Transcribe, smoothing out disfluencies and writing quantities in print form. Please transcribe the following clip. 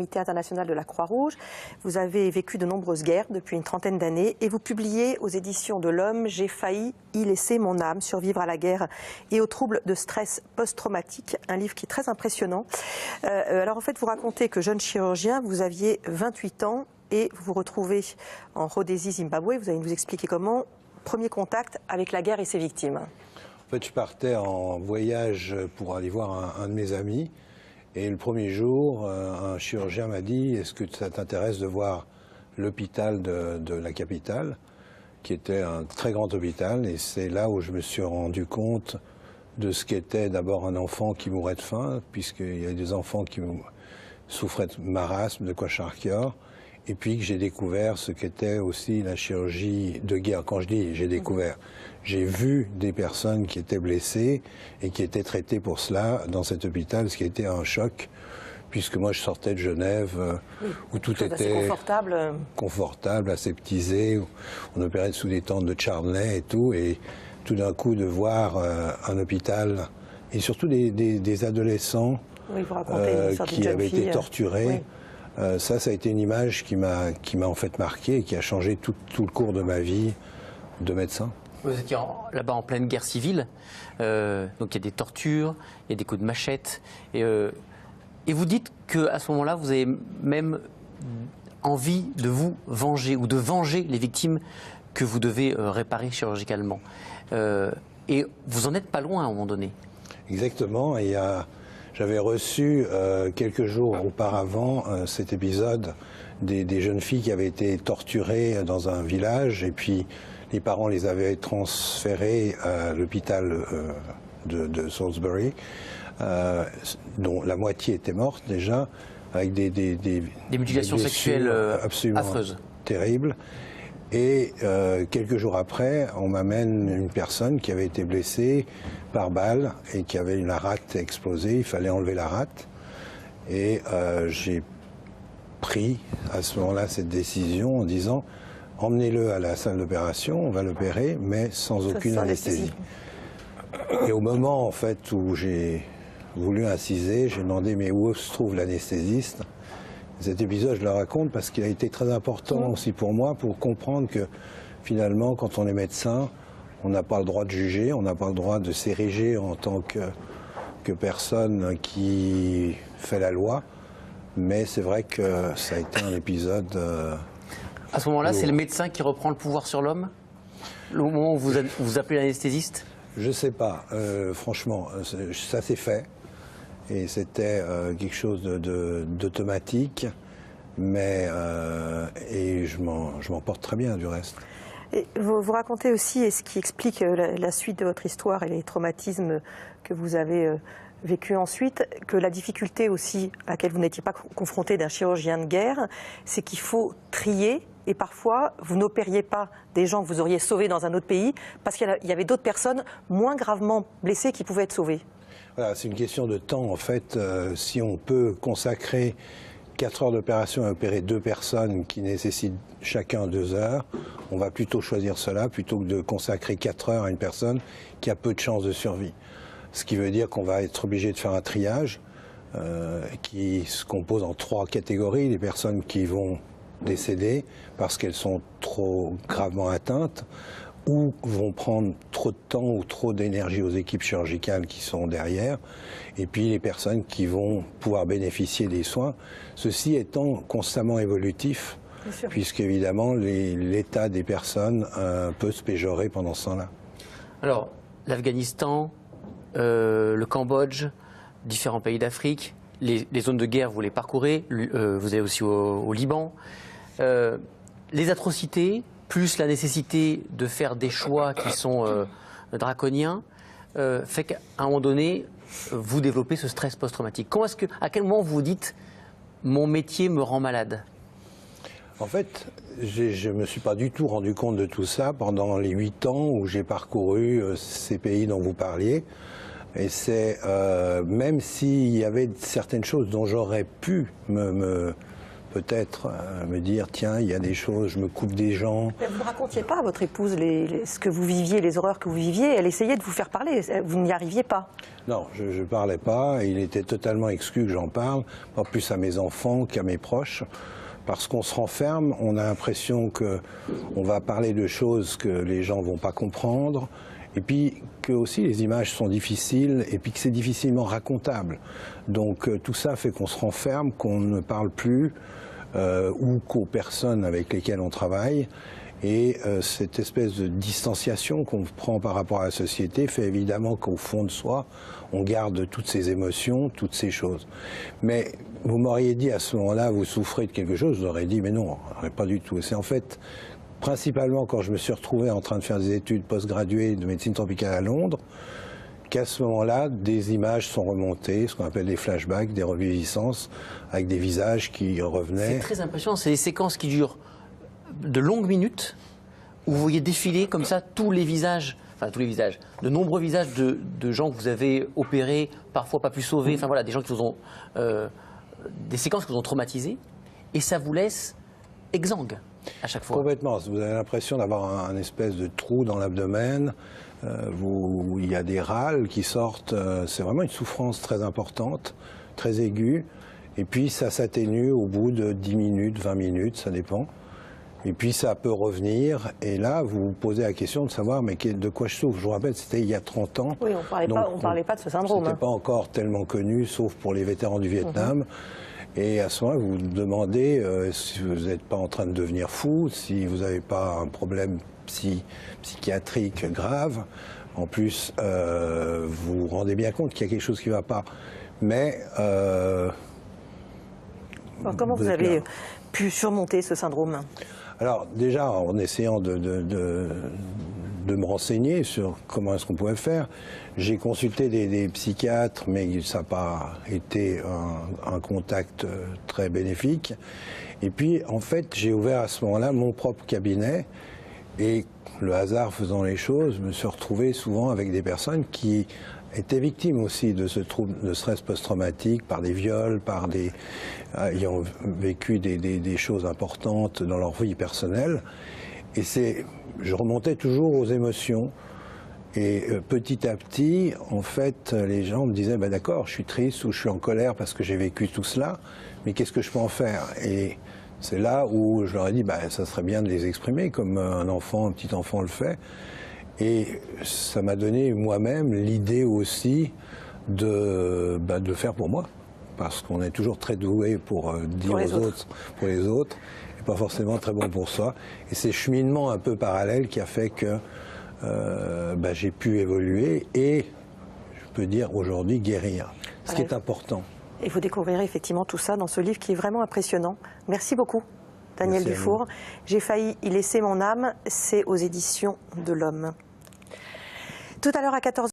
Comité international de la Croix-Rouge. Vous avez vécu de nombreuses guerres depuis une trentaine d'années et vous publiez aux éditions de l'Homme « J'ai failli y laisser mon âme, survivre à la guerre et aux troubles de stress post-traumatique », un livre qui est très impressionnant. Alors en fait, vous racontez que jeune chirurgien, vous aviez 28 ans et vous vous retrouvez en Rhodésie, Zimbabwe. Vous allez nous expliquer comment. Premier contact avec la guerre et ses victimes. En fait, je partais en voyage pour aller voir un de mes amis. Et le premier jour, un chirurgien m'a dit « Est-ce que ça t'intéresse de voir l'hôpital de la capitale ?» qui était un très grand hôpital. Et c'est là où je me suis rendu compte de ce qu'était d'abord un enfant qui mourait de faim, puisqu'il y a des enfants qui souffraient de marasme, de kwashiorkor. Et puis que j'ai découvert ce qu'était aussi la chirurgie de guerre. Quand je dis j'ai découvert, j'ai vu des personnes qui étaient blessées et qui étaient traitées pour cela dans cet hôpital, ce qui a été un choc, puisque moi je sortais de Genève, où tout était confortable, aseptisé, où on opérait sous des tentes de Charney et tout, et tout d'un coup de voir un hôpital, et surtout des adolescents qui avaient été torturés. Oui. Ça a été une image qui m'a en fait marqué et qui a changé tout le cours de ma vie de médecin. Vous étiez là-bas en pleine guerre civile, donc il y a des tortures, il y a des coups de machette, et vous dites qu'à ce moment-là, vous avez même envie de vous venger ou de venger les victimes que vous devez réparer chirurgicalement. Et vous en êtes pas loin à un moment donné. Exactement, et j'avais reçu quelques jours auparavant cet épisode des jeunes filles qui avaient été torturées dans un village et puis les parents les avaient transférées à l'hôpital de Salisbury, dont la moitié était morte déjà, avec des mutilations sexuelles absolument affreuses, terribles. Et quelques jours après, on m'amène une personne qui avait été blessée par balle et qui avait la rate explosée. Il fallait enlever la rate. Et j'ai pris à ce moment-là cette décision en disant « Emmenez-le à la salle d'opération, on va l'opérer, mais sans aucune anesthésie. » Et au moment en fait où j'ai voulu inciser, j'ai demandé « Mais où se trouve l'anesthésiste ?» Cet épisode, je le raconte parce qu'il a été très important aussi pour moi, pour comprendre que finalement, quand on est médecin, on n'a pas le droit de juger, on n'a pas le droit de s'ériger en tant que personne qui fait la loi. Mais c'est vrai que ça a été un épisode... à ce moment-là, c'est le médecin qui reprend le pouvoir sur l'homme? Le moment où vous appelez l'anesthésiste? Je ne sais pas, franchement, ça s'est fait. Et c'était quelque chose d'automatique, mais et je m'en porte très bien du reste. Et vous racontez aussi, et ce qui explique la suite de votre histoire et les traumatismes que vous avez vécu ensuite, que la difficulté aussi à laquelle vous n'étiez pas confronté d'un chirurgien de guerre, c'est qu'il faut trier. Et parfois, vous n'opériez pas des gens que vous auriez sauvés dans un autre pays, parce qu'il y avait d'autres personnes moins gravement blessées qui pouvaient être sauvées. Voilà, c'est une question de temps en fait. Si on peut consacrer 4 heures d'opération à opérer 2 personnes qui nécessitent chacun 2 heures, on va plutôt choisir cela plutôt que de consacrer 4 heures à une personne qui a peu de chances de survie. Ce qui veut dire qu'on va être obligé de faire un triage qui se compose en 3 catégories. Les personnes qui vont décéder parce qu'elles sont trop gravement atteintes, ou vont prendre trop de temps ou trop d'énergie aux équipes chirurgicales qui sont derrière, et puis les personnes qui vont pouvoir bénéficier des soins, ceci étant constamment évolutif, puisqu'évidemment l'état des personnes peut se péjorer pendant ce temps-là. Alors, l'Afghanistan, le Cambodge, différents pays d'Afrique, les zones de guerre, vous les parcourez, vous allez aussi au Liban. Les atrocités, plus la nécessité de faire des choix qui sont draconiens, fait qu'à un moment donné, vous développez ce stress post-traumatique. À quel moment vous vous dites « mon métier me rend malade » ? En fait, je ne me suis pas du tout rendu compte de tout ça pendant les 8 ans où j'ai parcouru ces pays dont vous parliez. Et c'est, même s'il y avait certaines choses dont j'aurais pu me peut-être me dire, tiens, il y a des choses, je me coupe des gens. Vous ne racontiez pas à votre épouse ce que vous viviez, les horreurs que vous viviez. Elle essayait de vous faire parler. Vous n'y arriviez pas. Non, je ne parlais pas. Il était totalement exclu que j'en parle, pas plus à mes enfants qu'à mes proches. Parce qu'on se renferme, on a l'impression qu'on va parler de choses que les gens ne vont pas comprendre. Et puis que aussi les images sont difficiles et puis que c'est difficilement racontable. Donc tout ça fait qu'on se renferme, qu'on ne parle plus ou qu'aux personnes avec lesquelles on travaille. Et cette espèce de distanciation qu'on prend par rapport à la société fait évidemment qu'au fond de soi, on garde toutes ces émotions, toutes ces choses. Mais vous m'auriez dit à ce moment-là, vous souffrez de quelque chose, je vous aurais dit, mais non, pas du tout. C'est en fait principalement quand je me suis retrouvé en train de faire des études postgraduées de médecine tropicale à Londres, qu'à ce moment-là, des images sont remontées, ce qu'on appelle des flashbacks, des reviviscences, avec des visages qui revenaient. C'est très impressionnant, c'est des séquences qui durent de longues minutes, où vous voyez défiler comme ça tous les visages, enfin tous les visages, de nombreux visages de gens que vous avez opérés, parfois pas pu sauver, enfin voilà, des gens qui vous ont, des séquences qui vous ont traumatisés, et ça vous laisse exsangue à chaque fois. Complètement. Vous avez l'impression d'avoir un espèce de trou dans l'abdomen. Il y a des râles qui sortent. C'est vraiment une souffrance très importante, très aiguë. Et puis ça s'atténue au bout de 10 minutes, 20 minutes, ça dépend. Et puis ça peut revenir. Et là, vous vous posez la question de savoir mais de quoi je souffre. Je vous rappelle, c'était il y a 30 ans. Oui, on ne parlait pas de ce syndrome. C'était pas encore tellement connu, sauf pour les vétérans du Vietnam. Et à ce moment-là, vous vous demandez si vous n'êtes pas en train de devenir fou, si vous n'avez pas un problème psychiatrique grave. En plus, vous vous rendez bien compte qu'il y a quelque chose qui ne va pas. Mais... comment vous avez pu surmonter ce syndrome? Alors déjà, en essayant de me renseigner sur comment est-ce qu'on pouvait faire, j'ai consulté des psychiatres, mais ça n'a pas été un contact très bénéfique. Et puis, en fait, j'ai ouvert à ce moment-là mon propre cabinet et le hasard faisant les choses, je me suis retrouvé souvent avec des personnes qui étaient victimes aussi de ce trouble de stress post-traumatique par des viols, par ayant vécu des choses importantes dans leur vie personnelle. Et je remontais toujours aux émotions. Et petit à petit, en fait, les gens me disaient, d'accord, je suis triste ou je suis en colère parce que j'ai vécu tout cela, mais qu'est-ce que je peux en faire? Et c'est là où je leur ai dit, ça serait bien de les exprimer comme un petit enfant le fait. Et ça m'a donné moi-même l'idée aussi de faire pour moi. Parce qu'on est toujours très doué pour dire pour les autres, et pas forcément très bon pour soi. Et c'est cheminement un peu parallèle qui a fait que j'ai pu évoluer et, je peux dire aujourd'hui, guérir. Ce qui est important. Et vous découvrirez effectivement tout ça dans ce livre qui est vraiment impressionnant. Merci beaucoup, Daniel Dufour. J'ai failli y laisser mon âme, c'est aux éditions de l'Homme. Tout à l'heure à 14h.